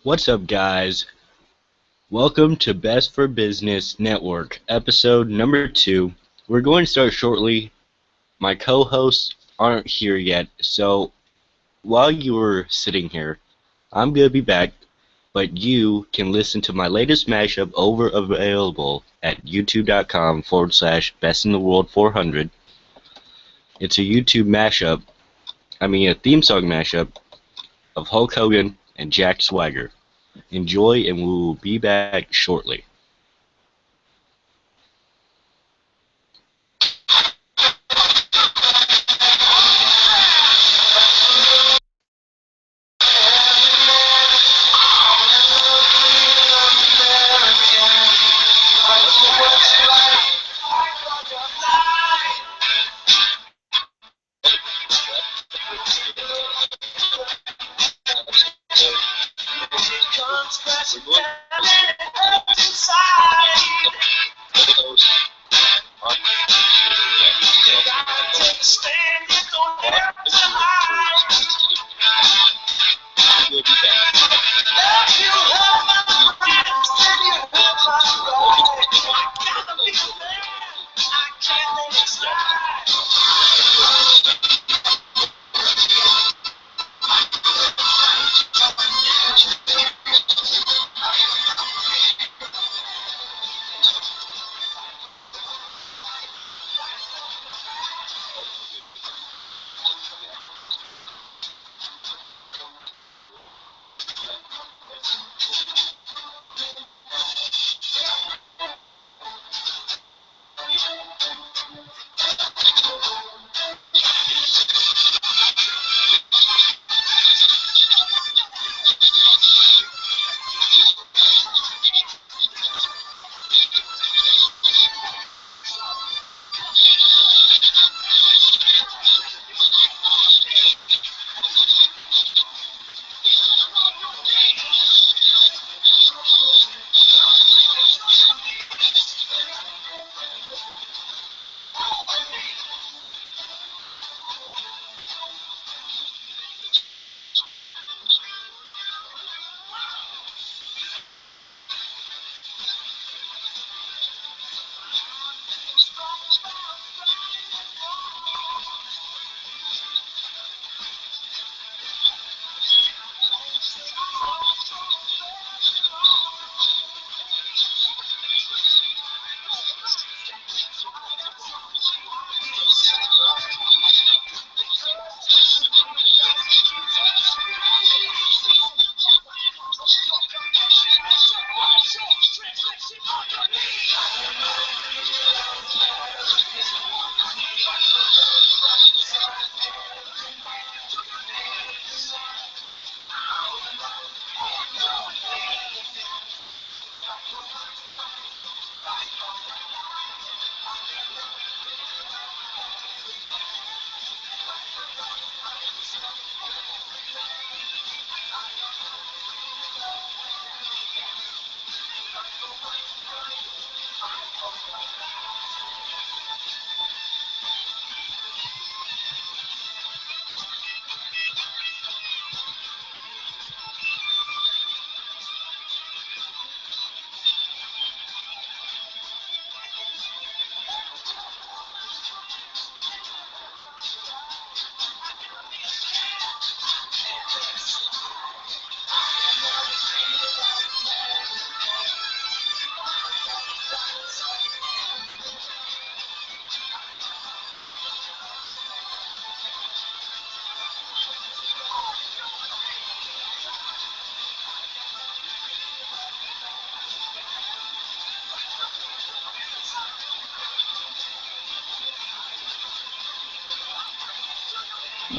What's up, guys? Welcome to Best for Business Network, episode number 2. We're going to start shortly. My co-hosts aren't here yet, so while you were sitting here, I'm going to be back, but you can listen to my latest mashup over available at youtube.com/bestintheworld 400. It's a YouTube mashup, a theme song mashup of Hulk Hogan and Jack Swagger. Enjoy, and we will be back shortly.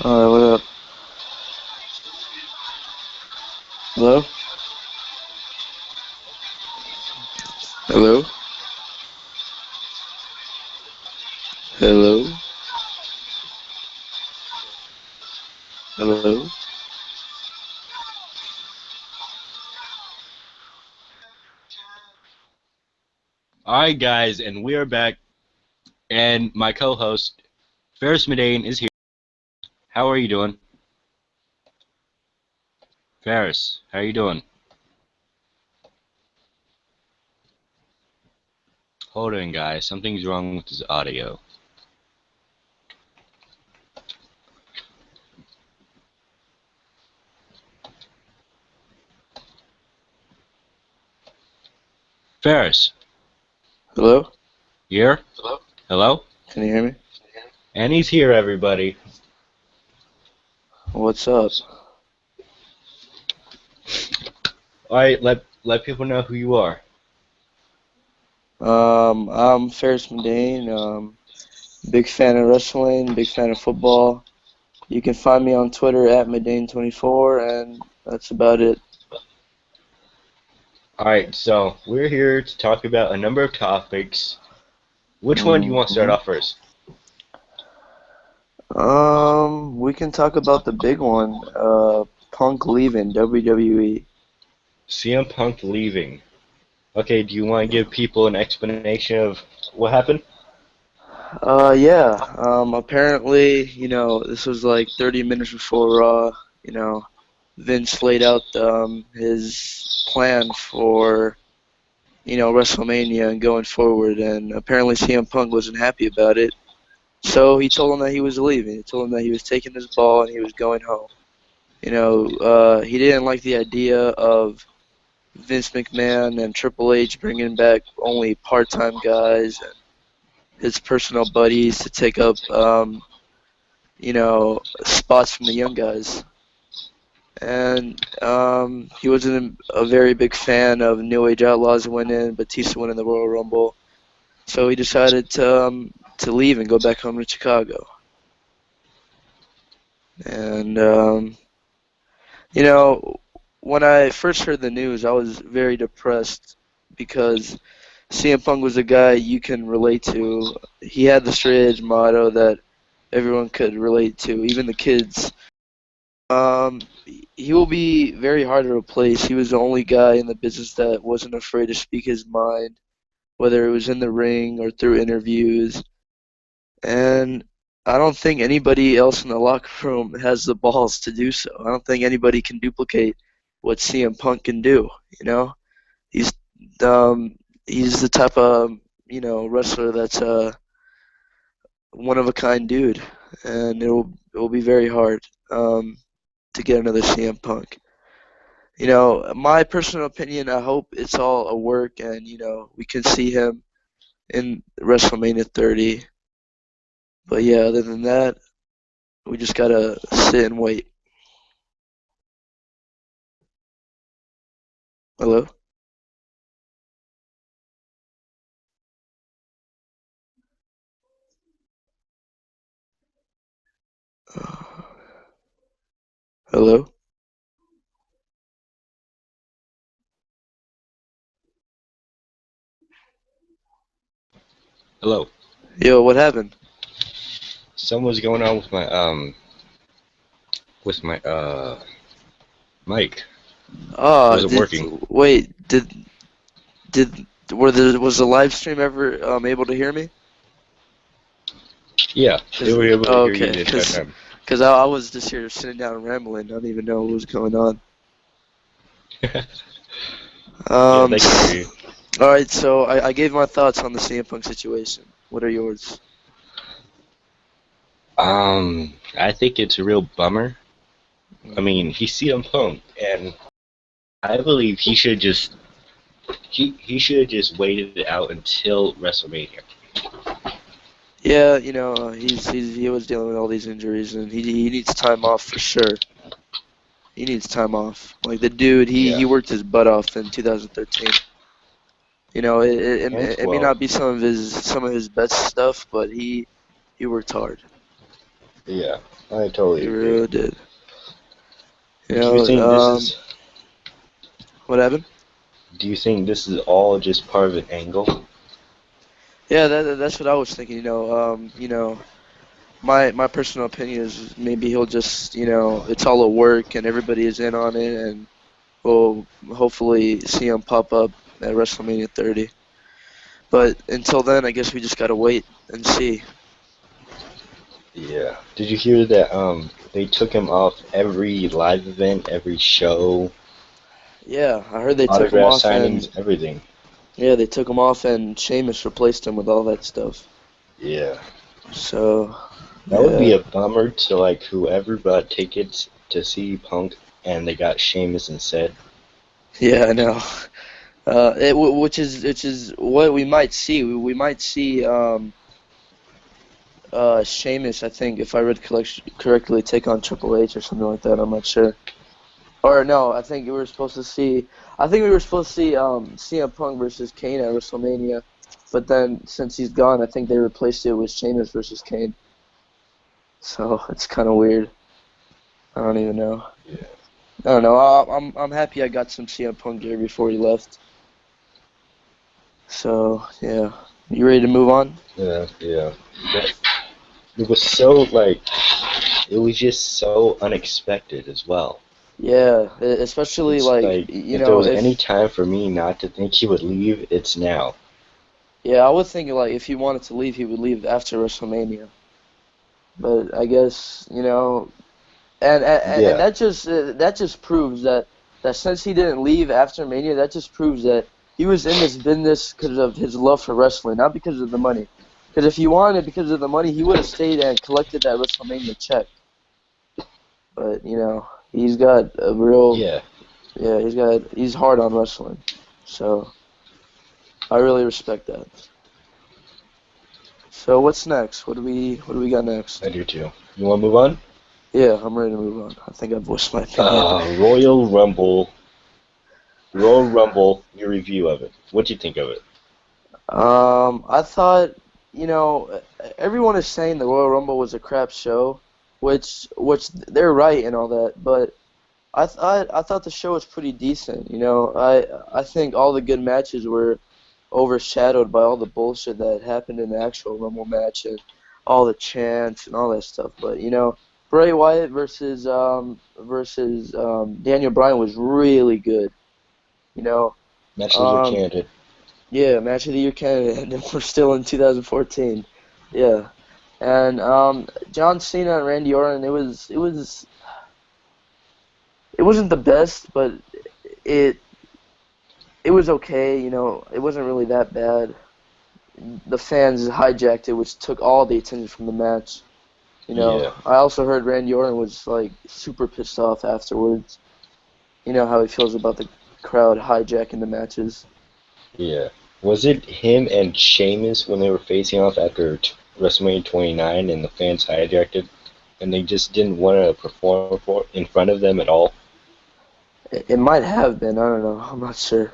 Alright, what up? Hello? Hello? Hello? Hello? Alright, guys, and we are back, and my co-host, Faris Madain, is here. How are you doing? Faris, how are you doing? Hold on, guys. Something's wrong with his audio. Faris, Hello? here? Hello? Can you hear me? And he's here, everybody. What's up? Alright, let people know who you are. I'm Faris Madain. Big fan of wrestling, big fan of football. You can find me on Twitter at Madain24, and that's about it. Alright, so we're here to talk about a number of topics. Which one do you want to start hmm off first? We can talk about the big one. Punk leaving WWE. CM Punk leaving. Okay, do you want to give people an explanation of what happened? Yeah. Apparently, this was like 30 minutes before Raw. You know, Vince laid out his plan for WrestleMania and going forward, and apparently CM Punk wasn't happy about it. So he told him that he was leaving. He told him that he was taking his ball and he was going home. He didn't like the idea of Vince McMahon and Triple H bringing back only part-time guys and his personal buddies to take up, spots from the young guys. And he wasn't a very big fan of New Age Outlaws winning, Batista winning the Royal Rumble. So he decided to leave and go back home to Chicago. And when I first heard the news, I was very depressed because CM Punk was a guy you can relate to. He had the straight edge motto that everyone could relate to, even the kids. He will be very hard to replace. He was the only guy in the business that wasn't afraid to speak his mind, whether it was in the ring or through interviews. And I don't think anybody else in the locker room has the balls to do so. I don't think anybody can duplicate what CM Punk can do. You know, he's um, he's the type of wrestler that's a one of a kind dude, and it will be very hard to get another CM Punk. My personal opinion, I hope it's all a work, and we can see him in WrestleMania 30. But yeah, other than that, we just gotta sit and wait. Hello? Hello? Hello. Yo, what happened? Something was going on with my mic. It Ah, wasn't working. did was the live stream ever able to hear me? Yeah, they were able to hear you Okay, the entire time. cause I was just here sitting down and rambling. I don't even know what was going on. Yeah, Um, they can hear you. all right, so I gave my thoughts on the CM Punk situation. What are yours? I think it's a real bummer. I mean, he's CM Punk, and I believe he should have just waited it out until WrestleMania. Yeah, he was dealing with all these injuries, and he needs time off for sure. He needs time off. Like the dude, he Yeah, worked his butt off in 2013. and It may 12. not be some of his best stuff, but he worked hard. Yeah, I totally He agree. really did. You Do you know, think this is? what happened? Do you think this is all just part of an angle? Yeah, that's what I was thinking. My personal opinion is maybe he'll just, it's all a work and everybody is in on it, and we'll hopefully see him pop up at WrestleMania 30. But until then, I guess we just gotta wait and see. Yeah. Did you hear that? They took him off every live event, every show, Yeah, I heard they took him autograph off, and signings, everything. Yeah, they took him off and Sheamus replaced him with all that stuff. Yeah. So, That would be yeah. a bummer to like whoever bought tickets to see Punk and they got Sheamus instead. Yeah, I know. Which is what we might see. We might see Sheamus, I think, if I read correctly, take on Triple H or something like that. I'm not sure. Or no, I think we were supposed to see. I think we were supposed to see CM Punk versus Kane at WrestleMania, but then since he's gone, I think they replaced it with Sheamus versus Kane. So it's kind of weird. I don't even know. Yeah. I don't know. I'm happy I got some CM Punk gear before he left. So yeah, you ready to move on? Yeah, yeah. But it was so like it was just so unexpected as well. Yeah, especially It's like like if there was any if time for me not to think he would leave, it's now. yeah, I would think like if he wanted to leave, he would leave after WrestleMania. But I guess and Yeah. that just proves that since he didn't leave after Mania, that just proves that he was in this business because of his love for wrestling, not because of the money. Because if he wanted it because of the money, he would have stayed and collected that WrestleMania check. But he's got a real Yeah. yeah, he's hard on wrestling. So I really respect that. So what's next? What do we got next? I do too. You want to move on? Yeah, I'm ready to move on. I think I've voiced my opinion. Royal Rumble. Royal Rumble. Your review of it. What do you think of it? I thought, everyone is saying the Royal Rumble was a crap show, which they're right and all that, but I thought the show was pretty decent. I think all the good matches were overshadowed by all the bullshit that happened in the actual Rumble match and all the chants and all that stuff. But Bray Wyatt versus Daniel Bryan was really good. You know, Match of the Year um, candidate. yeah, match of the year candidate, and we're still in 2014. Yeah, and John Cena and Randy Orton, it wasn't the best, but it it was okay. It wasn't really that bad. The fans hijacked it, which took all the attention from the match. Yeah. I also heard Randy Orton was like super pissed off afterwards. You know how he feels about the crowd hijacking the matches. Yeah. Was it him and Sheamus when they were facing off after WrestleMania 29 and the fans hijacked it and they just didn't want to perform in front of them at all? It might have been. I don't know. I'm not sure.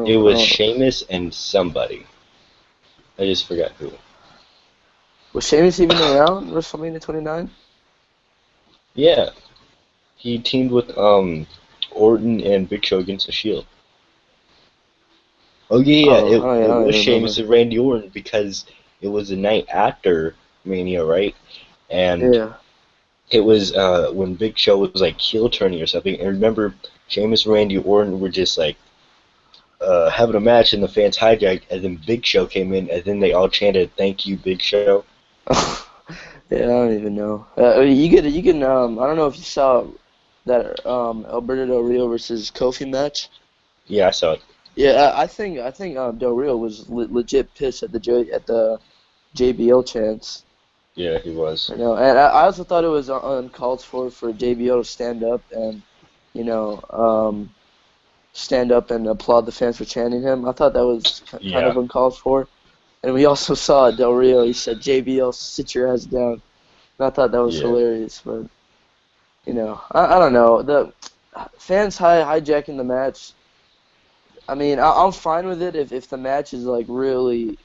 It I was don't, Sheamus and somebody. I just forgot who. was Sheamus even around WrestleMania 29? Yeah. He teamed with Orton and Big Show against the Shield. Oh yeah, Oh, it I it don't was even Sheamus remember. and Randy Orton because it was the night after Mania, right? And Yeah. it was when Big Show was like heel turning or something. And remember, Sheamus and Randy Orton were just like having a match, and the fans hijacked, and then Big Show came in, and then they all chanted "Thank you, Big Show." Yeah, I don't even know. You can I don't know if you saw that Alberto Del Rio versus Kofi match. Yeah, I saw it. Yeah, I think Del Rio was legit pissed at the JBL chants. Yeah, he was. And I also thought it was uncalled for JBL to you know, um, stand up and applaud the fans for chanting him. I thought that was kind Yeah, of uncalled for. And we also saw Del Rio. He said, "JBL, sit your ass down." And I thought that was yeah, hilarious. But I don't know. The fans hijacking the match. I mean, I'm fine with it if the match is like really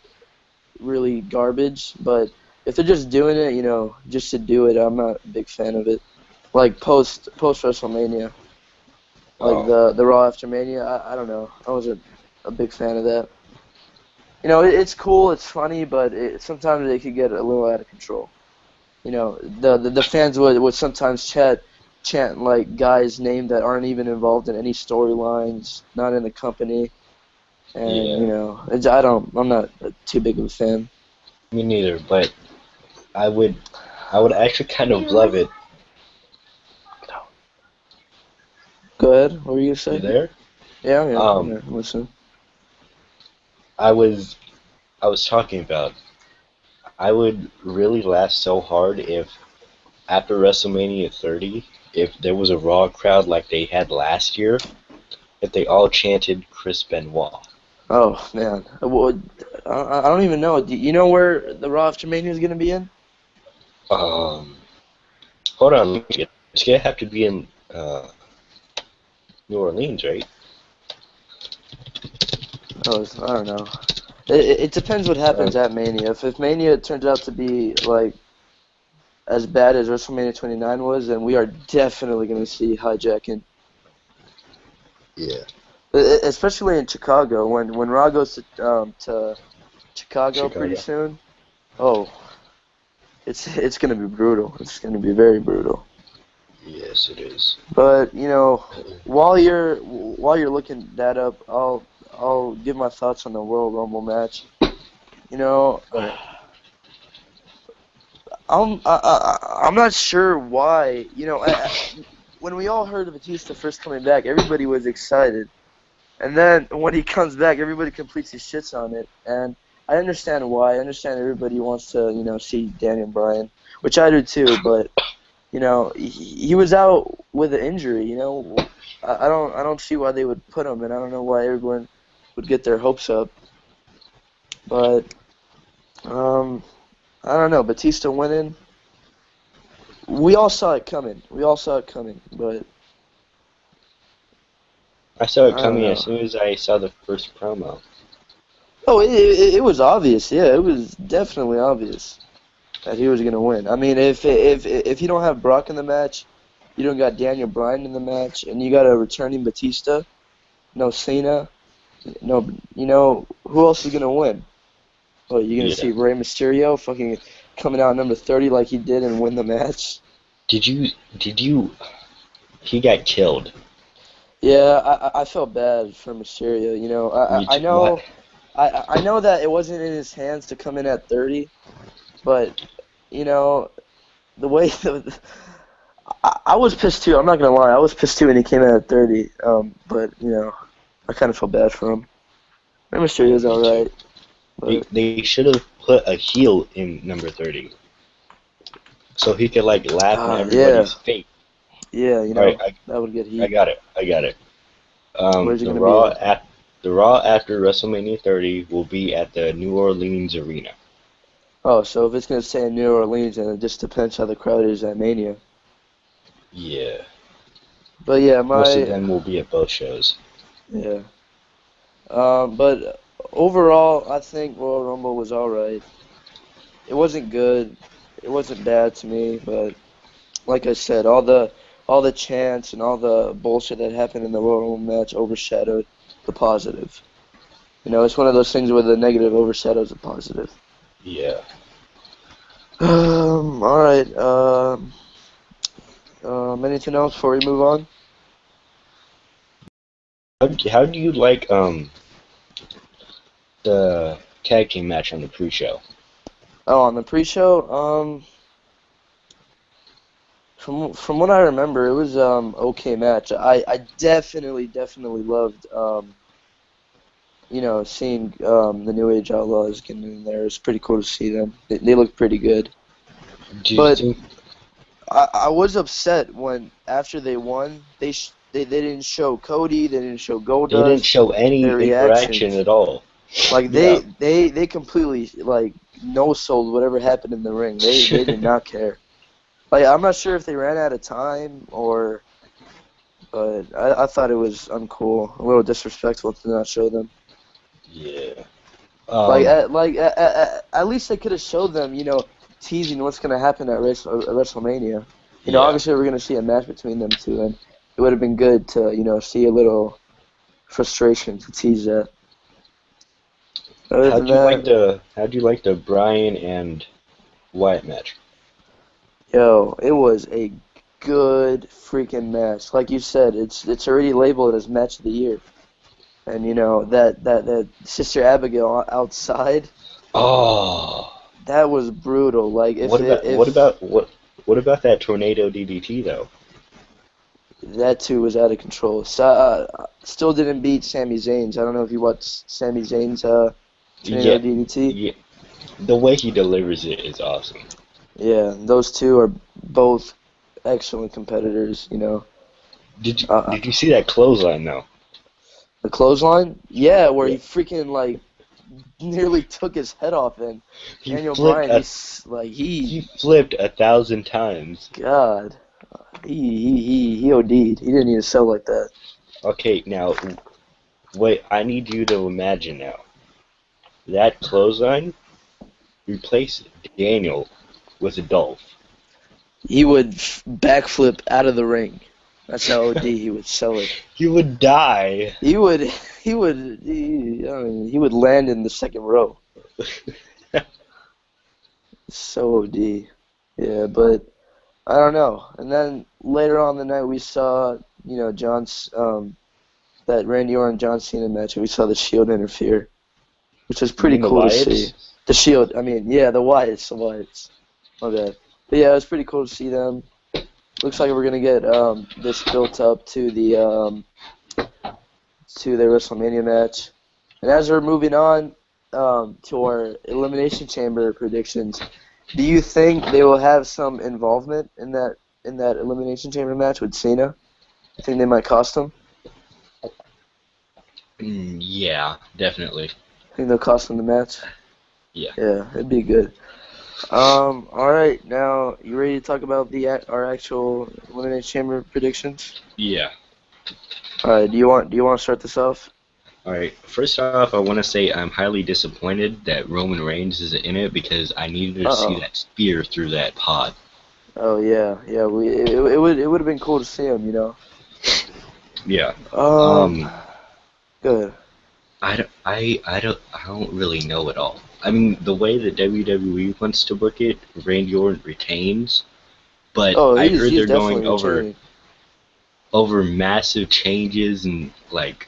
really garbage. But if they're just doing it, just to do it, I'm not a big fan of it. Like post WrestleMania, like oh, the Raw after Mania. I don't know. I wasn't a big fan of that. It's cool, it's funny, but sometimes it could get a little out of control. The fans would sometimes chant like guys' name that aren't even involved in any storylines, not in the company, and yeah. I'm not too big of a fan. Me neither. But I would, I would actually kind of love it. Go ahead. What were you gonna You say? there? Yeah, I'm here. I'm Um, here. I'm listening. I was I was talking about I would really laugh so hard if after WrestleMania 30, if there was a Raw crowd like they had last year, if they all chanted Chris Benoit. Oh man, I don't even know. Do you know where the Raw after Mania is gonna be in? Um, hold on, let me check. It's gonna have to be in New Orleans, right? Oh, I don't know. It depends what happens Um, at Mania. If Mania turns out to be like as bad as WrestleMania 29 was, then we are definitely gonna see hijacking. yeah, Especially in Chicago when Raw goes to Chicago pretty Chicago. soon. Oh, it's gonna be brutal. It's gonna be very brutal. Yes, it is. But while you're looking that up, I'll give my thoughts on the Royal Rumble match. You know, Okay. I'm not sure why. When we all heard of Batista first coming back, everybody was excited. And then when he comes back, everybody completely shits on it. And I understand why. I understand everybody wants to, see Daniel Bryan, which I do too. But he was out with an injury. I don't see why they would put him, and I don't know why everyone would get their hopes up. But I don't know. Batista winning, we all saw it coming. We all saw it coming. But I saw it I don't coming as know. soon as I saw the first promo. Oh, it was obvious. Yeah, it was definitely obvious that he was gonna win. I mean, if you don't have Brock in the match, you don't got Daniel Bryan in the match, and you got a returning Batista, no Cena, no, who else is gonna win? Well, you're gonna Yeah. see Rey Mysterio fucking coming out number 30 like he did and win the match. Did you? Did you? He got killed. Yeah, I felt bad for Mysterio. I What? know I know that it wasn't in his hands to come in at 30, but you know the way I was pissed too. I'm not gonna lie, I was pissed too when he came in at 30. But I kind of felt bad for him. Rey Yeah, Mysterio's me all too. right, but They should have put a heel in number 30 so he could like laugh in yeah, everybody's face. yeah, All right, that would get I heat. got it. I got it. Where's it The gonna be Raw at? at the Raw after WrestleMania 30 will be at the New Orleans Arena. Oh, so if it's gonna stay in New Orleans, then it just depends how the crowd is at Mania. Yeah, But yeah, most of them will be at both shows. yeah. But overall, I think Royal Rumble was all right. It wasn't good. It wasn't bad to me, but like I said, all the chants and all the bullshit that happened in the Royal Rumble match overshadowed the positive. It's one of those things where the negative overshadows the positive. Yeah. All right. Anything else before we move on? How do you like the tag team match on the pre-show? Oh, on the pre-show, from what I remember, it was okay match. I definitely loved seeing the New Age Outlaws getting in there. It's pretty cool to see them. They look pretty good. Do you But think I was upset when after they won, they didn't show Cody, they didn't show they didn't Goldust, show any their interaction reactions. at all? Like Yeah. they completely like no sold whatever happened in the ring. They did not care. Like I'm not sure if they ran out of time or, but I thought it was uncool, a little disrespectful to not show them. Yeah. Like Um. at least they could have showed them, teasing what's gonna happen at WrestleMania. Yeah. Obviously we're gonna see a match between them two, and it would have been good to see a little frustration to tease that. Other than that, How do you like the Bryan and Wyatt match? yo, it was a good freaking match. Like you said, it's already labeled as match of the year. And that Sister Abigail outside, Oh. that was brutal. Like What about that tornado DDT though? that too was out of control. So, still didn't beat Sami Zayn's. I don't know if you watched Sami Zayn's Yeah, Tornado DDT. yeah. The way he delivers it is awesome. Yeah, those two are both excellent competitors. Did you see that clothesline though? The clothesline, yeah, where Yeah. he freaking like nearly took his head off, and He Daniel flipped Bryan, a he's like he, he flipped 1,000 times. God, he OD'd. He didn't need to sell like that. Okay, now wait. I need you to imagine now. That clothesline replaced Daniel with a Dolph. He would backflip out of the ring. That's how OD he would sell it. He would die. He would, I mean, he would land in the second row. So OD. Yeah, but I don't know. And then later on the night we saw, that Randy Orton John Cena match. We saw the Shield interfere, which was You pretty mean the cool to see. Wyatts? The Shield, I mean, yeah, the Wyatts. My bad. But yeah, it was pretty cool to see them. Looks like we're gonna get this built up to their WrestleMania match. And as we're moving on to our Elimination Chamber predictions, do you think they will have some involvement in that Elimination Chamber match with Cena? You think they might cost him? Yeah, definitely. Think they'll cost him the match? Yeah. Yeah, it'd be good. All right, now you ready to talk about our actual Elimination Chamber predictions? Yeah. All right, do you want to start this off? All right. First off, I want to say I'm highly disappointed that Roman Reigns isn't in it because I needed to see Uh-oh. that spear through that pod. Oh yeah, yeah. It would have been cool to see him. Yeah. Um, Um. good. I don't really know at all. I mean, the way that WWE wants to book it, Randy Orton retains, but Oh, I he's heard he's they're going definitely over retaining. massive changes and like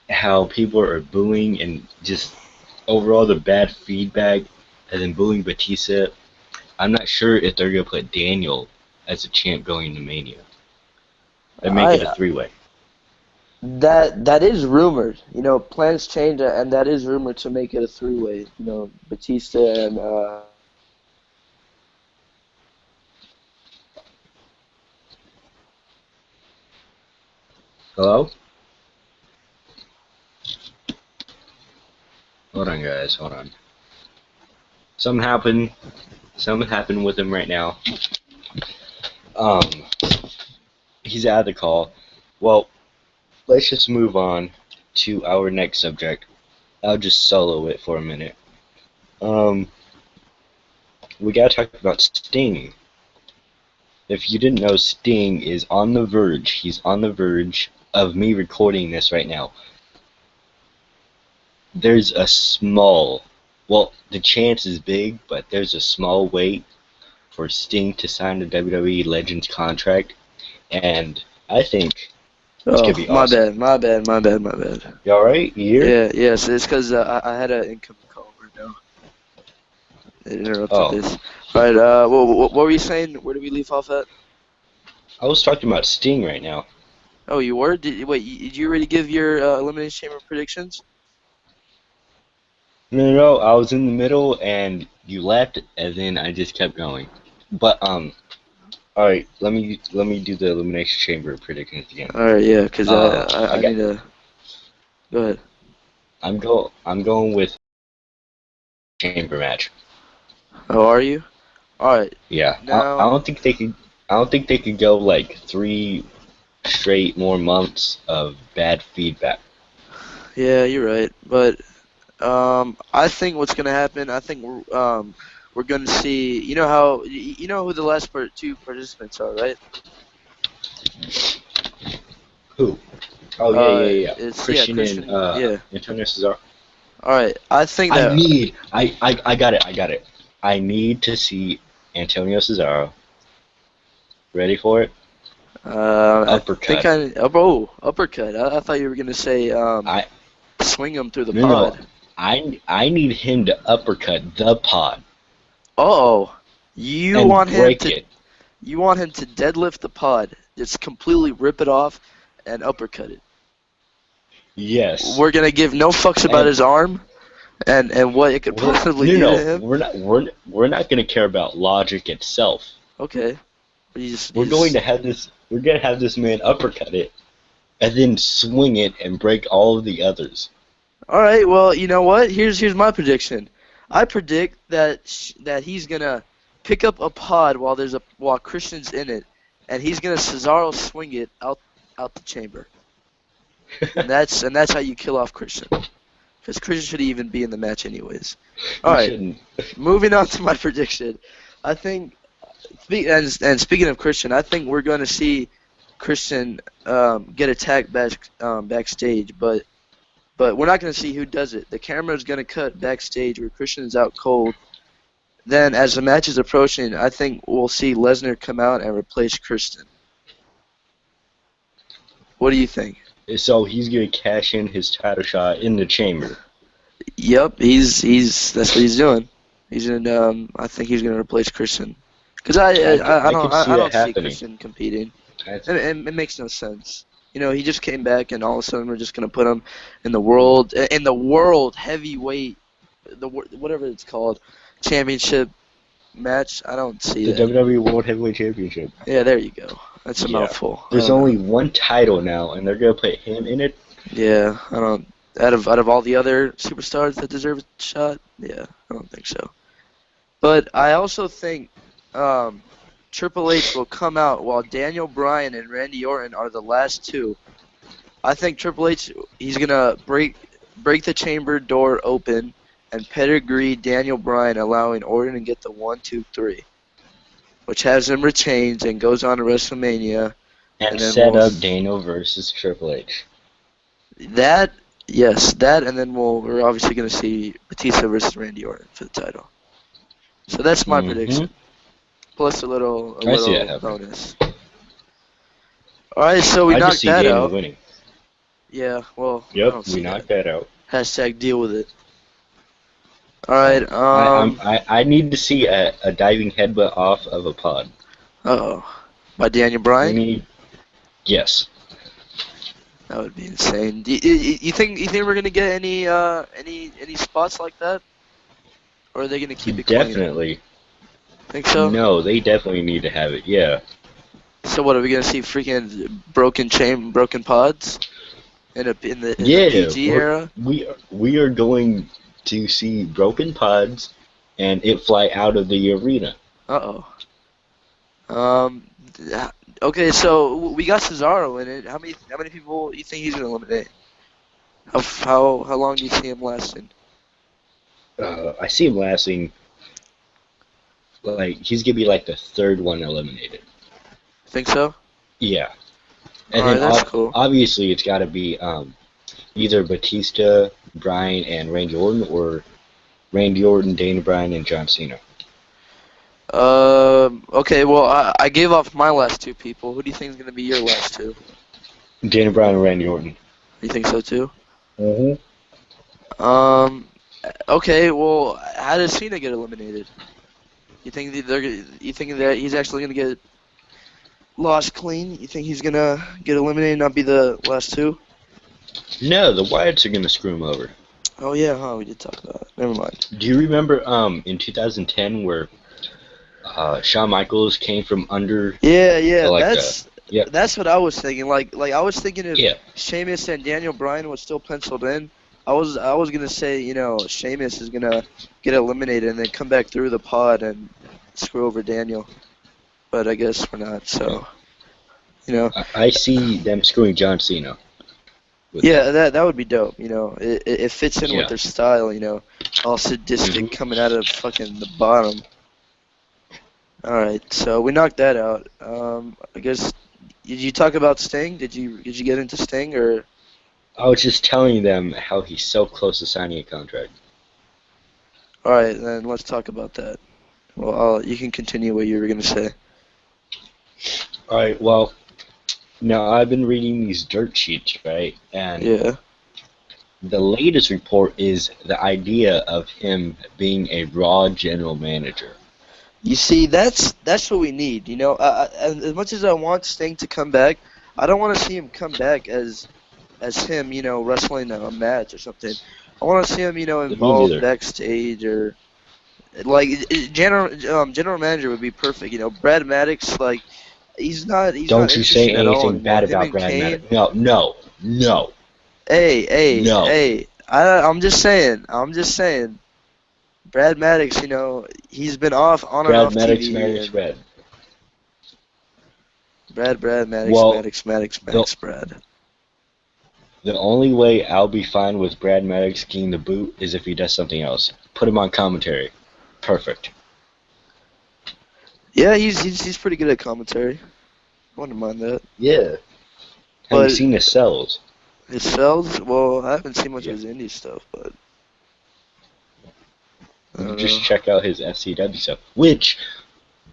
how people are booing and just overall the bad feedback and then booing Batista. I'm not sure if they're gonna put Daniel as a champ going to Mania and make it a I three-way. that is rumored. Plans change, and that is rumored to make it a three-way. Batista and Hello? Hold on, guys. Hold on. Something happened. Something happened with him right now. Um, he's out of the call. Well, let's just move on to our next subject. I'll just solo it for a minute. Um, we gotta talk about Sting. If you didn't know, Sting is on the verge. He's on the verge of me recording this right now. There's a small, well, the chance is big, but there's a small wait for Sting to sign the WWE Legends contract, and I think this could oh, be my awesome. bad, my bad, my bad, my bad. You alright? You here? Yeah, yes, it's because I had an incoming call right now. It interrupted Oh, this. All right, what were you saying? Where did we leave off at? I was talking about Sting right now. Oh, you were? Wait, did you already give your Elimination Chamber predictions? No, I was in the middle and you left, and then I just kept going. But all right, let me do the Elimination Chamber predictions again. All right, yeah, because I I got need to go ahead. I'm going with Chamber match. Oh, are you? All right, Yeah, I now, don't think they could. I don't think they could go like 3 straight more months of bad feedback. yeah, you're right, but I think what's gonna happen. I think we're gonna see. You know who the last two participants are, right? Who? Oh yeah. It's yeah, Christian and Christian. Yeah. Antonio Cesaro. All right, I think I that. need. I got it. I got it. I need to see Antonio Cesaro. Ready for it? I think Uppercut. uppercut. I thought you were gonna say I swing him through the no. pod. I need him to uppercut the pod Oh, you and want him break to it. you want him to deadlift the pod, just completely rip it off and uppercut it. Yes. We're gonna give no fucks about And his arm. and what it could We're possibly no, do to no, him. we're not going to care about logic itself. Okay, but We're going to have this. We're going to have this man uppercut it, and then swing it and break all of the others. All right. Well, you know what? Here's my prediction. I predict that he's gonna pick up a pod while Christian's in it, and he's gonna Cesaro swing it out the chamber, and that's how you kill off Christian, because Christian shouldn't even be in the match anyways. All He right. shouldn't. Moving on to my prediction, I think. And speaking of Christian, I think we're going to see Christian get attacked backstage, but we're not going to see who does it. The camera is going to cut backstage where Christian's out cold. Then, as the match is approaching, I think we'll see Lesnar come out and replace Christian. What do you think? So he's going to cash in his title shot in the chamber. Yep, that's what he's doing. He's in. I think he's going to replace Christian. Because I don't see Christian competing. It makes no sense. You know, he just came back, and all of a sudden we're just gonna put him in the world heavyweight, whatever it's called, championship match. I don't see The that. WWE World Heavyweight Championship. Yeah, there you go. That's a mouthful. There's only one title now, and they're gonna put him in it. Yeah, I don't. Out of all the other superstars that deserve a shot, yeah, I don't think so. But I also think Triple H will come out while Daniel Bryan and Randy Orton are the last two. I think Triple H, he's gonna break the chamber door open and pedigree Daniel Bryan, allowing Orton to get the 1, 2, 3, which has him retained and goes on to WrestleMania. And set up Daniel versus Triple H. That, and then we're obviously gonna see Batista versus Randy Orton for the title. So that's my prediction. Plus a little bonus. All right, so we knocked that out. Winning. Yeah, well. Yep, we knocked that out. Hashtag deal with it. All right. I need to see a diving headbutt off of a pod. By Daniel Bryan. Yes. That would be insane. You think we're gonna get any spots like that, or are they gonna keep it clean? Definitely. Think so? No, they definitely need to have it. Yeah. So what are we gonna see? Freaking broken pods in the PG era? We are going to see broken pods, and it fly out of the arena. Okay, so we got Cesaro in it. How many people do you think he's gonna eliminate? How long do you see him lasting? I see him lasting. Like he's gonna be like the third one eliminated. Think so? Yeah. And Alright, then that's cool. Obviously it's got to be either Batista, Bryan, and Randy Orton, or Randy Orton, Daniel Bryan, and John Cena. Okay. Well, I gave off my last two people. Who do you think is gonna be your last two? Daniel Bryan and Randy Orton. You think so too? Mhm. Okay. Well, how does Cena get eliminated? You think that he's actually gonna get lost clean? You think he's gonna get eliminated and not be the last two? No, the Wyatts are gonna screw him over. Oh yeah, huh? We did talk about it. Never mind. Do you remember in 2010 where Shawn Michaels came from under? Yeah. Yep. That's what I was thinking. Like I was thinking if Yeah. Sheamus and Daniel Bryan was still penciled in, I was gonna say, Sheamus is gonna get eliminated and then come back through the pod and screw over Daniel, but I guess we're not. So, I see them screwing John Cena. Yeah, that would be dope. It fits in with their style. All sadistic coming out of fucking the bottom. All right, so we knocked that out. I guess did you talk about Sting? Did you get into Sting or? I was just telling them how he's so close to signing a contract. All right, then let's talk about that. Well, you can continue what you were gonna say. All right. Well, now I've been reading these dirt sheets, right? And the latest report is the idea of him being a Raw general manager. You see, that's what we need. As much as I want Sting to come back, I don't want to see him come back as him, wrestling a match or something. I I want to see him, Me involved neither. backstage or like general manager would be perfect. Brad Maddox, like he's not Don't you say interesting at all anything anymore. bad Him about and Brad Kane. Maddox. No, no, no, Hey, hey, no. hey. I'm just saying. I'm just saying. Brad Maddox, he's been on and Brad off Maddox, TV, Maddox, and Brad. Brad Maddox, Well, Maddox, Maddox, the Maddox, Brad. the only way I'll be fine with Brad Maddox getting the boot is if he does something else. Put him on commentary. Perfect. Yeah, he's pretty good at commentary. I wouldn't mind that. Yeah. Have you But seen his cells? his sells, well, I haven't seen much of Yeah. his indie stuff, but I You don't just know. check out his FCW stuff, which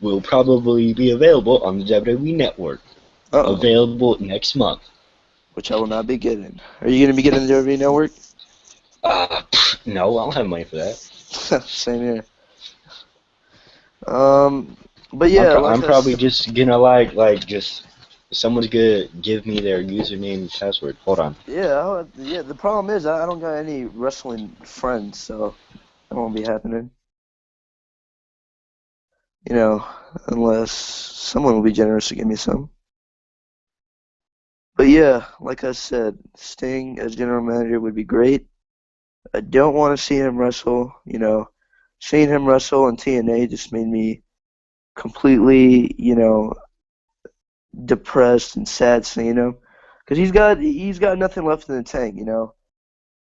will probably be available on the WWE Network. Uh-oh, Available next month. which I will not be getting. Are you gonna be getting the WWE Network? No, I don't have money for that. Same here. Um, but yeah, I'm probably just gonna just someone's gonna give me their username and password. Hold on. yeah. The problem is I don't got any wrestling friends, so that won't be happening. You know, unless someone will be generous to give me some. But yeah, like I said, Sting as general manager would be great. I don't want to see him wrestle. Seeing him wrestle in TNA just made me completely, depressed and sad seeing him, because he's got nothing left in the tank.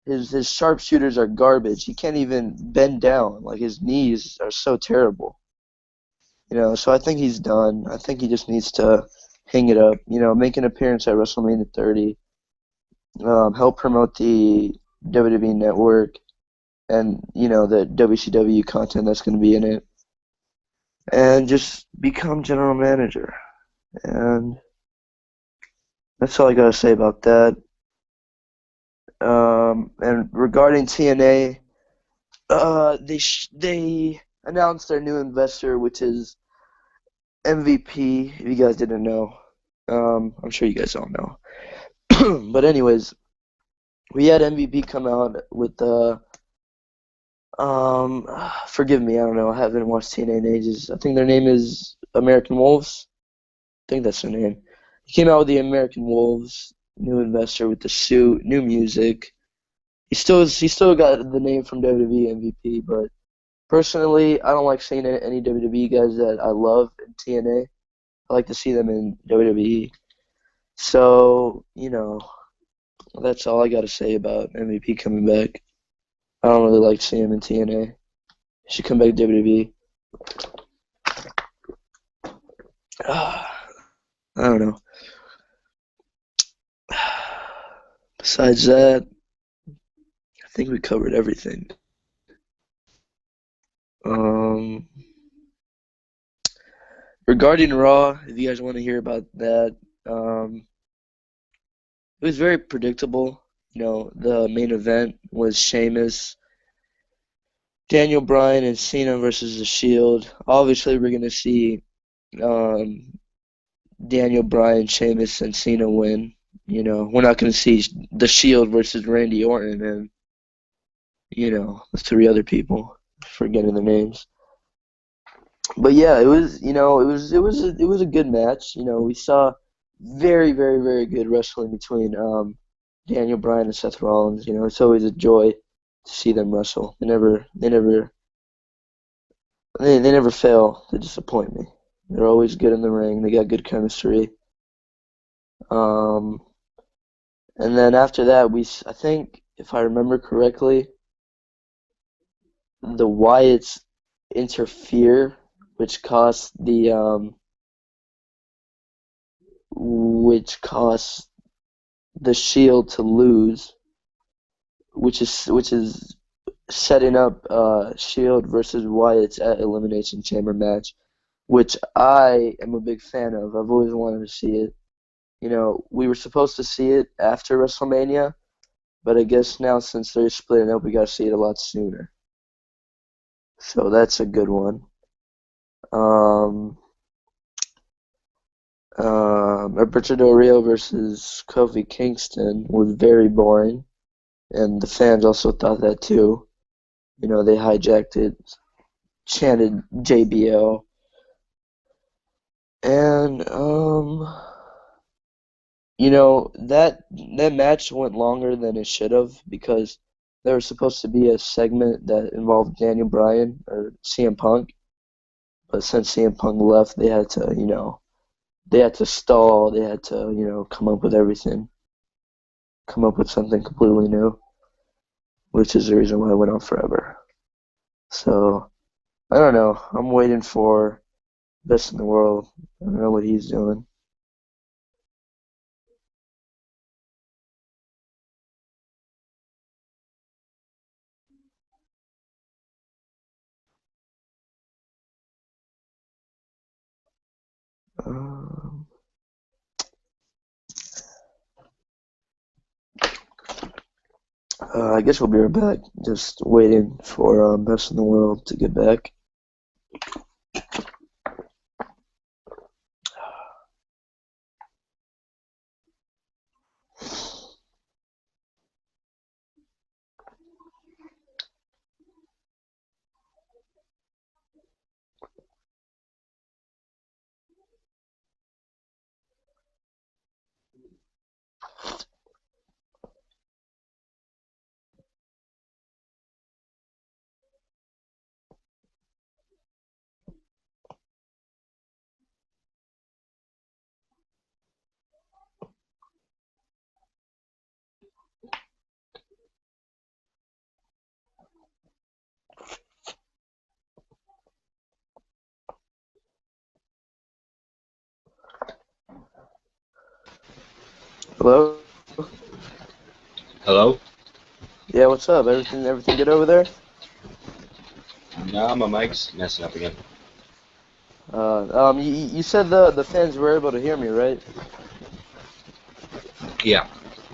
His sharpshooters are garbage. He can't even bend down. Like his knees are so terrible. So I think he's done. I think he just needs to hang it up. Make an appearance at WrestleMania 30. Help promote the WWE Network and the WCW content that's going to be in it, and just become general manager. And that's all I got to say about that. And regarding TNA, they announced their new investor, which is MVP. If you guys didn't know, I'm sure you guys all know. But anyways, we had MVP come out with forgive me, I don't know. I haven't watched TNA in ages. I think their name is American Wolves. I think that's their name. He came out with the American Wolves, new investor with the suit, new music. He still got the name from WWE MVP, but personally, I don't like seeing any WWE guys that I love in TNA. I like to see them in WWE. So, that's all I got to say about MVP coming back. I don't really like seeing him in TNA. He should come back to WWE. I don't know. Besides that, I think we covered everything. Um, Regarding Raw, if you guys want to hear about that, it was very predictable. The main event was Sheamus, Daniel Bryan, and Cena versus The Shield. Obviously, we're gonna see um, Daniel Bryan, Sheamus, and Cena win. We're not gonna see The Shield versus Randy Orton and the three other people. Forgetting the names. But yeah, it was a good match. We saw very, very, very good wrestling between Daniel Bryan and Seth Rollins. It's always a joy to see them wrestle. They never fail to disappoint me. They're always good in the ring. They got good chemistry. Um, and then after that, I think if I remember correctly, the Wyatts interfere, which cost the Shield to lose, which is setting up Shield versus Wyatt's at Elimination Chamber match, which I am a big fan of. I've always wanted to see it. We were supposed to see it after WrestleMania, but I guess now since they're splitting up, we got to see it a lot sooner. So that's a good one. Um, Alberto Del Rio versus Kofi Kingston was very boring. and the fans also thought that too. You know, they hijacked it, chanted JBL, and you know, that match went longer than it should have because there was supposed to be a segment that involved Daniel Bryan or CM Punk, but since CM Punk left, they had to, you know, they had to stall. They had to, you know, come up with everything, come up with something completely new, which is the reason why it went on forever. So I don't know. I'm waiting for Best in the World. I don't know what he's doing. Um, I guess we'll be right back. Just waiting for Best in the World to get back. Hello? Hello? Yeah, what's up? Everything good over there? Nah, my mic's messing up again. You said the fans were able to hear me, right? Yeah.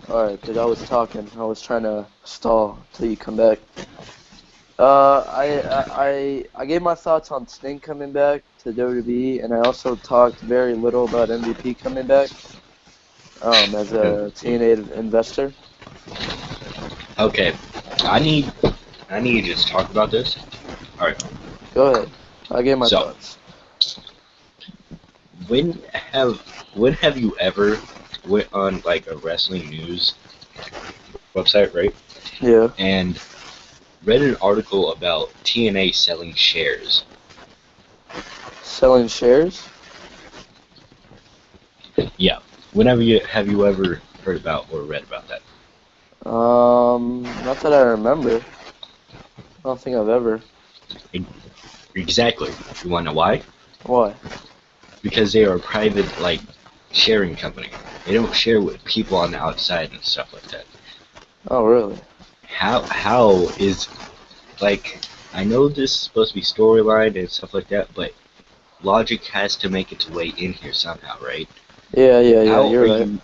All right, because I was talking. I was trying to stall till you come back. I gave my thoughts on Sting coming back to WWE, and I also talked very little about MVP coming back. As a TNA investor. Okay. I need I need to just talk about this. All right. Go ahead. I gave my So, thoughts. when have when have you ever went on like a wrestling news website, right? Yeah. And read an article about TNA selling shares. Selling shares? Yeah. Whenever you have you ever heard about or read about that? Not that I remember. I don't think I've ever. Exactly. You want to know why? Why? Because they are a private like sharing company. They don't share with people on the outside and stuff like that. Oh, really? How is like I know this is supposed to be storyline and stuff like that, but logic has to make its way in here somehow, right? Yeah. How You're are right. you?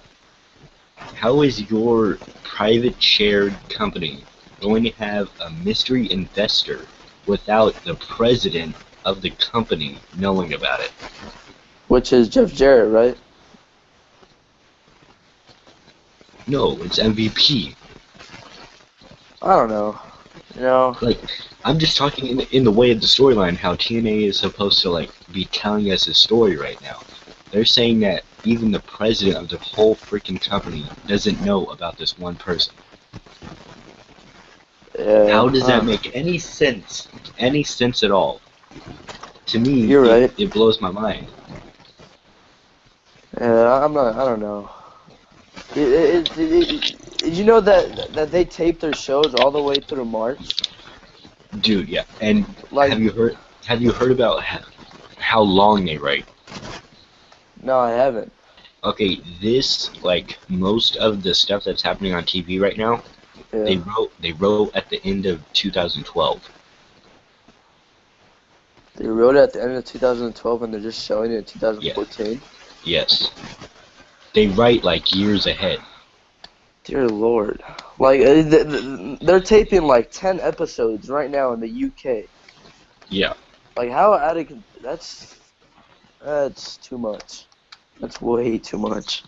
How is your private shared company going to have a mystery investor without the president of the company knowing about it? Which is Jeff Jarrett, right? No, it's MVP. I don't know. You know. Like, I'm just talking in the way of the storyline, how TNA is supposed to like be telling us a story right now. They're saying that even the president of the whole freaking company doesn't know about this one person. Yeah. How does I that don't know. make any sense? Any sense at all? To me, You're right. it blows my mind. Yeah. I'm not. I don't know. Did you know that they tape their shows all the way through March? Dude, yeah. And Like, have you heard about how long they write? no, I haven't. Okay, this like most of the stuff that's happening on TV right now, Yeah. they wrote at the end of 2012. They wrote it at the end of 2012 and they're just showing it in Yeah. 2014. Yes. They write like years ahead. Dear Lord. Like, they're taping like 10 episodes right now in the UK. Yeah. Like, how out of that's too much. That's way too much.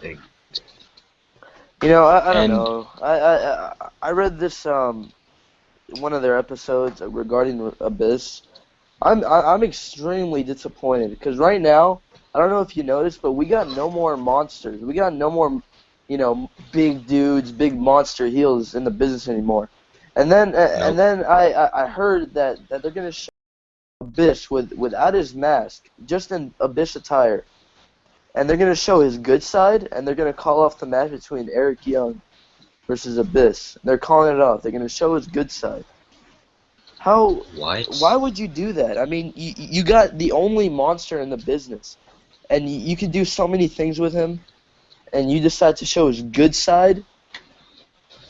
They, I don't And know. I read this one of their episodes regarding Abyss. I'm extremely disappointed because right now, I don't know if you noticed, but we got no more monsters. We got no more, big dudes, big monster heels in the business anymore. And nope. then I heard that they're gonna show Abyss without his mask, just in Abyss attire, and they're gonna show his good side, and they're gonna call off the match between Eric Young versus Abyss. They're calling it off. They're gonna show his good side. How? Why What? would you do that? I mean, you got the only monster in the business, and you could do so many things with him, and you decide to show his good side,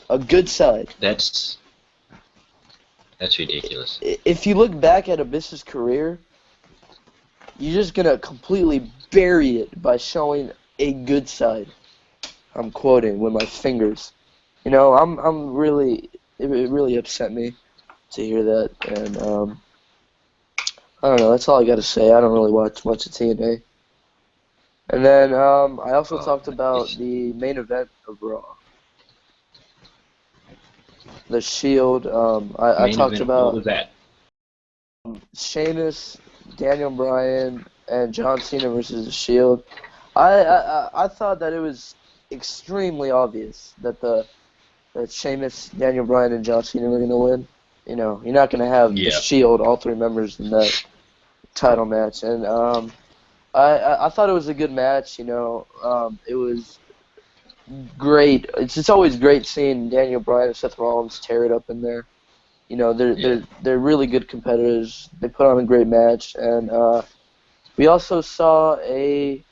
a good side. That's that's ridiculous. If you look back at Abyss's career, you're just gonna completely bury it by showing a good side. I'm quoting with my fingers. I'm really, it really upset me to hear that, and I don't know. That's all I got to say. I don't really watch much of TNA. And then I also Oh, talked about it's the main event of Raw, the Shield. I main talked event. What about was that? Sheamus, Daniel Bryan, and John Cena versus the Shield. I thought that it was extremely obvious that Sheamus, Daniel Bryan, and John Cena were gonna win. You're not gonna have the Yeah. Shield, all three members in that title match, and I thought it was a good match. It was great. It's always great seeing Daniel Bryan and Seth Rollins tear it up in there. They're Yeah. they're really good competitors. They put on a great match, and we also saw a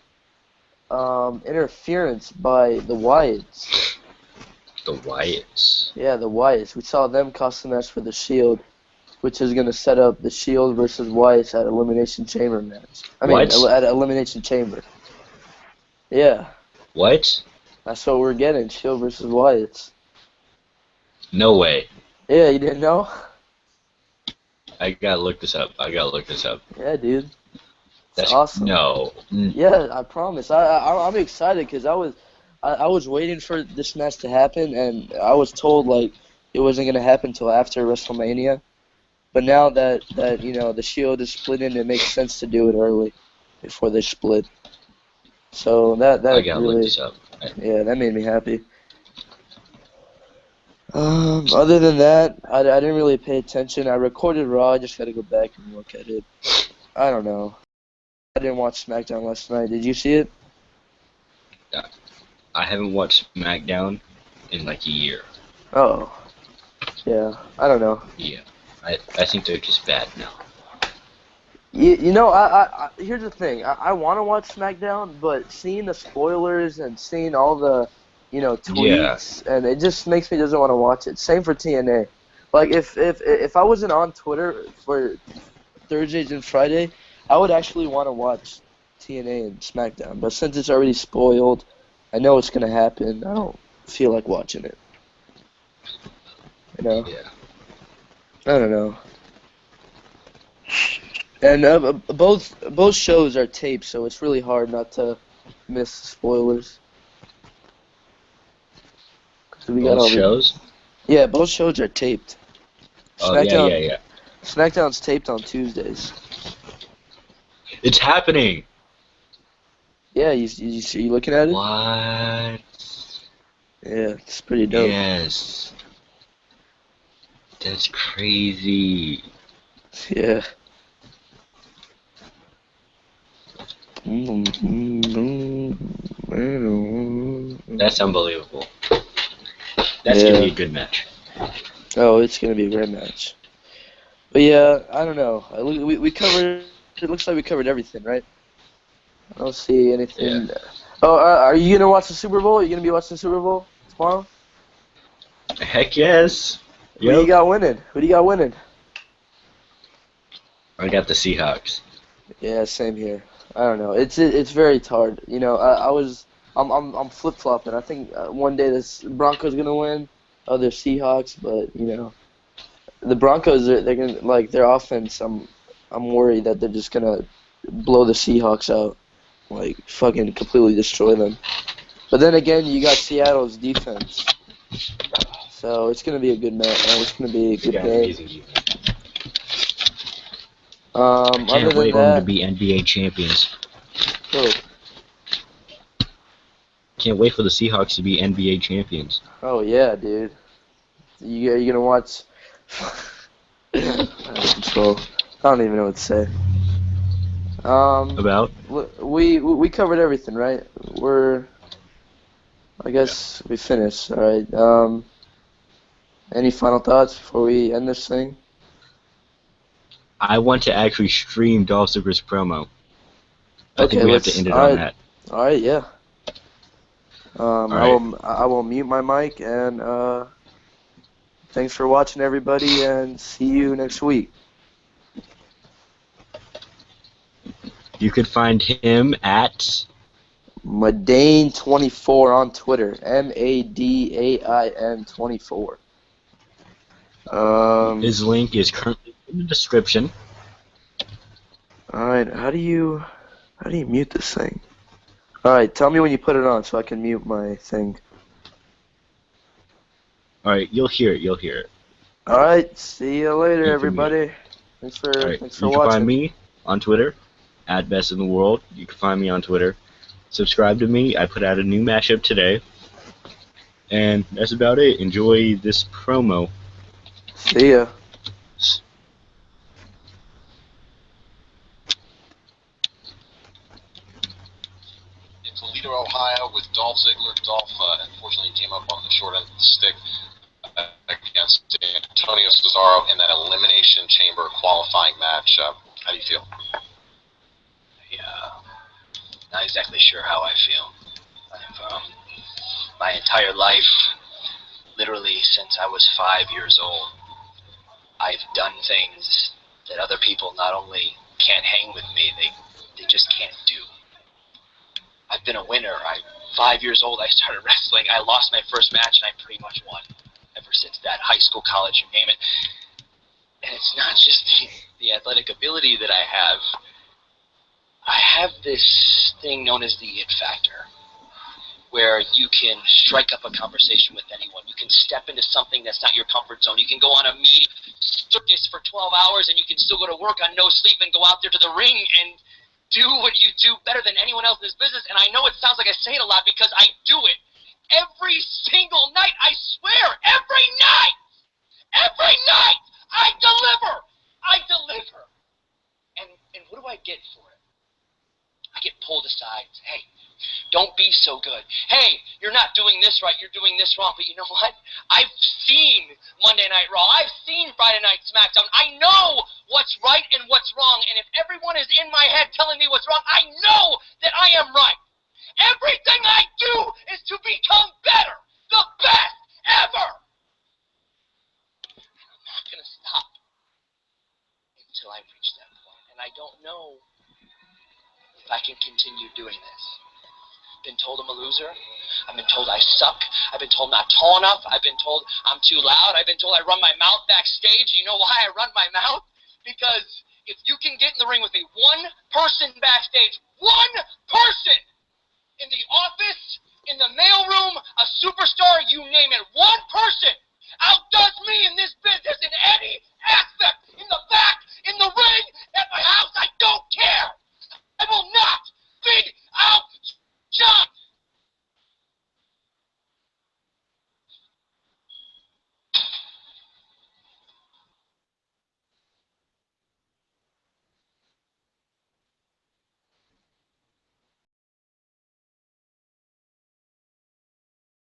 interference by the Wyatts. The Wyatts. Yeah, the Wyatts. We saw them cost the match for the Shield, which is going to set up the Shield versus Wyatts at Elimination Chamber match. I mean, What? at Elimination Chamber. Yeah, What? that's what we're getting. Shield versus Wyatts. No way. Yeah, you didn't know? I gotta look this up. I gotta look this up. Yeah, dude. It's That's awesome. no. Yeah, I promise. I'm excited because I was waiting for this match to happen, and I was told like it wasn't gonna happen until after WrestleMania. But now that the Shield is split in, it makes sense to do it early before they split. So I that gotta look really, this up. yeah, that made me happy. Other than that, I didn't really pay attention. I recorded Raw. I just got to go back and look at it. I don't know. I didn't watch SmackDown last night. Did you see it? I haven't watched SmackDown in like a year. Oh, yeah. I don't know. Yeah. I think they're just bad now. Here's the thing. I want to watch SmackDown, but seeing the spoilers and seeing all the, Yeah. tweets, and it just makes me doesn't want to watch it. Same for TNA. Like if I wasn't on Twitter for Thursdays and Friday, I would actually want to watch TNA and SmackDown. But since it's already spoiled, I know it's gonna happen. I don't feel like watching it. You know, Yeah. I don't know. And both shows are taped, so it's really hard not to miss spoilers. 'Cause we got Both all the shows? yeah, both shows are taped. Oh yeah, yeah, SmackDown yeah. SmackDown's taped on Tuesdays. It's happening. Yeah, you looking at it? What? Yeah, it's pretty dope. Yes. That's crazy. Yeah. That's unbelievable. That's gonna be Yeah. a good match. Oh, it's gonna be a great match. But yeah, I don't know. We covered. It looks like we covered everything, right? I don't see Yeah. anything. Oh, are you gonna watch the Super Bowl? Are you gonna be watching the Super Bowl tomorrow? Heck yes. Who do you Yep. got winning? Who do you got winning? I got the Seahawks. Yeah, same here. I don't know. It's very hard. I'm flip flopping. I think one day this Broncos gonna win, other Seahawks, but the Broncos they're gonna like their offense. I'm worried that they're just gonna blow the Seahawks out, like fucking completely destroy them. But then again, you got Seattle's defense. So it's going to be a good match. It's going to be a good Yeah, game. amazing defense. Other Can't than wait for them to that, be NBA champions. oh, Can't wait for the Seahawks to be NBA champions. oh yeah, dude. You gonna watch? Out of control. I don't even know what to say. About? We covered everything, right? I guess we finished. All right. Any final thoughts before we end this thing? I want to actually stream Dolph Ziggler's promo. I think Okay, we have to end it all on right. that. All right, yeah. All right. I will mute my mic and thanks for watching, everybody, and see you next week. You could find him at Madain24 on Twitter. Madain 24. his link is currently in the description. All right. How do you mute this thing? All right. Tell me when you put it on so I can mute my thing. All right, you'll hear it. You'll hear it. All right. See you later, You can mute everybody. Thanks for All right. thanks for You can watching. find me on Twitter at BestInTheWorld. You can find me on Twitter. Subscribe to me. I put out a new mashup today. And that's about it. Enjoy this promo. See ya. In Toledo, Ohio, with Dolph Ziggler. Dolph, unfortunately, came up on the short end of the stick against Antonio Cesaro in that Elimination Chamber qualifying match. How do you feel? Yeah, not exactly sure how I feel. I've, my entire life, literally since I was 5 years old, I've done things that other people not only can't hang with me, they just can't do. I've been a winner. 5 years old, I started wrestling. I lost my first match, and I pretty much won. Ever since that, high school, college, you name it. And it's not just the athletic ability that I have. I have this thing known as the it factor, where you can strike up a conversation with anyone. You can step into something that's not your comfort zone. You can go on a meeting circus for 12 hours, and you can still go to work on no sleep and go out there to the ring and do what you do better than anyone else in this business. And I know it sounds like I say it a lot because I do it every single night. I swear, every night I deliver. And what do I get for it? I get pulled aside. Hey, don't be so good. Hey, you're not doing this right. You're doing this wrong. But you know what? I've seen Monday Night Raw. I've seen Friday Night SmackDown. I know what's right and what's wrong. And if everyone is in my head telling me what's wrong, I know that I am right. Everything I do is to become better, the best ever. And I'm not going to stop until I reach that point. And I don't know if I can continue doing this. Been told I'm a loser. I've been told I suck. I've been told not tall enough. I've been told I'm too loud. I've been told I run my mouth backstage. You know why I run my mouth? Because if you can get in the ring with me, one person backstage, one person in the office, in the mailroom, a superstar, you name it, one person outdoes me in this business in any aspect, in the back, in the ring, at my house, I don't care.